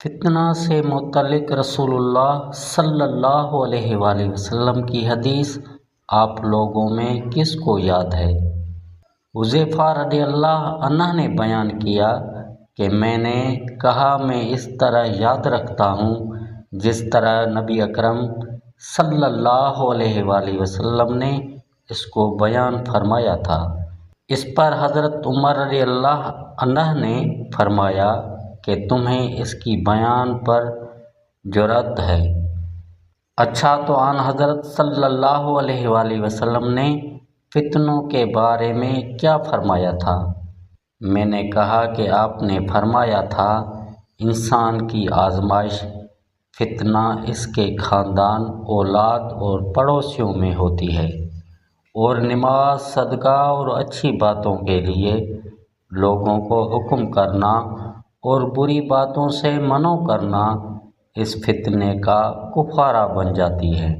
فتنہ سے متعلق رسول اللہ صلی اللہ علیہ وآلہ وسلم کی حدیث آپ لوگوں میں کس کو یاد ہے؟ حذیفہ رضی اللہ عنہ نے بیان کیا کہ میں نے کہا میں اس طرح یاد رکھتا ہوں جس طرح نبی اکرم صلی اللہ علیہ وآلہ وسلم نے اس کو بیان فرمایا تھا۔ اس پر حضرت عمر رضی اللہ عنہ نے فرمایا کہ تمہیں اس کی بیان پر جرأت ہے۔ اچھا تو آن حضرت صلی اللہ علیہ وآلہ وسلم نے فتنوں کے بارے میں کیا فرمایا تھا؟ میں نے کہا کہ آپ نے فرمایا تھا انسان کی آزمائش فتنہ اس کے خاندان، اولاد اور پڑوسیوں میں ہوتی ہے، اور نماز، صدقہ اور اچھی باتوں کے لیے لوگوں کو حکم کرنا اور بری باتوں سے منع کرنا اس فتنے کا کفارہ بن جاتی ہے۔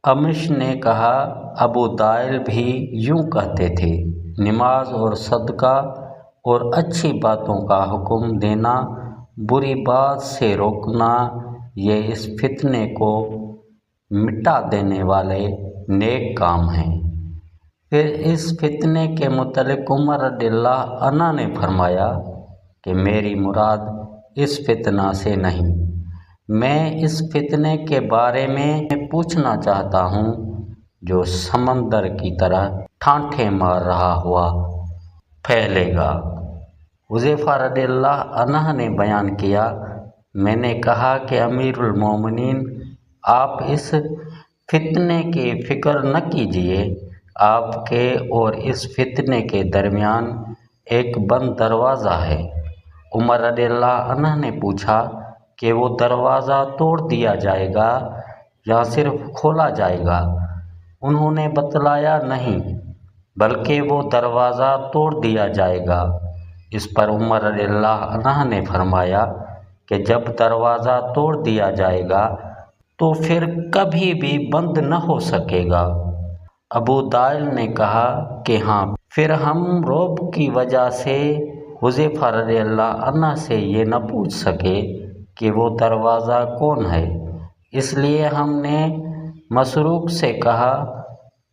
امش نے کہا ابو دائل بھی یوں کہتے تھے، نماز اور صدقہ اور اچھی باتوں کا حکم دینا، بری بات سے روکنا، یہ اس فتنے کو مٹا دینے والے نیک کام ہیں۔ پھر اس فتنے کے متعلق عمر رضی اللہ عنہ نے فرمایا کہ میری مراد اس فتنہ سے نہیں، میں اس فتنے کے بارے میں پوچھنا چاہتا ہوں جو سمندر کی طرح ٹھانٹھیں مار رہا ہوا پھیلے گا۔ حذیفہ رضی اللہ عنہ نے بیان کیا، میں نے کہا کہ امیر المومنین آپ اس فتنے کی فکر نہ کیجیے، آپ کے اور اس فتنے کے درمیان ایک بند دروازہ ہے۔ عمر رضی اللہ عنہ نے پوچھا کہ وہ دروازہ توڑ دیا جائے گا یا صرف کھولا جائے گا؟ انہوں نے بتلایا نہیں، بلکہ وہ دروازہ توڑ دیا جائے گا۔ اس پر عمر رضی اللہ عنہ نے فرمایا کہ جب دروازہ توڑ دیا جائے گا تو پھر کبھی بھی بند نہ ہو سکے گا۔ ابو دائل نے کہا کہ ہاں، پھر ہم رعب کی وجہ سے حذیفہ رضی اللہ عنہ سے یہ نہ پوچھ سکے کہ وہ دروازہ کون ہے، اس لیے ہم نے مسروق سے کہا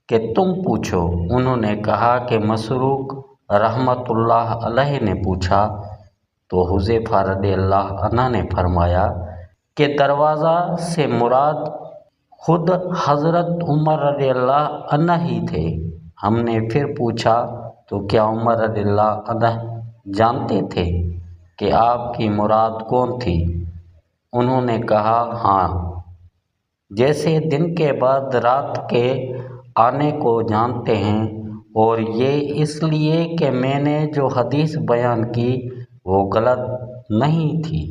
کہ تم پوچھو۔ انہوں نے کہا کہ مسروق رحمۃ اللہ علیہ نے پوچھا تو حذیفہ رضی اللہ عنہ نے فرمایا کہ دروازہ سے مراد خود حضرت عمر رضی اللہ عنہ ہی تھے۔ ہم نے پھر پوچھا تو کیا عمر رضی اللہ عنہ جانتے تھے کہ آپ کی مراد کون تھی؟ انہوں نے کہا ہاں، جیسے دن کے بعد رات کے آنے کو جانتے ہیں، اور یہ اس لیے کہ میں نے جو حدیث بیان کی وہ غلط نہیں تھی۔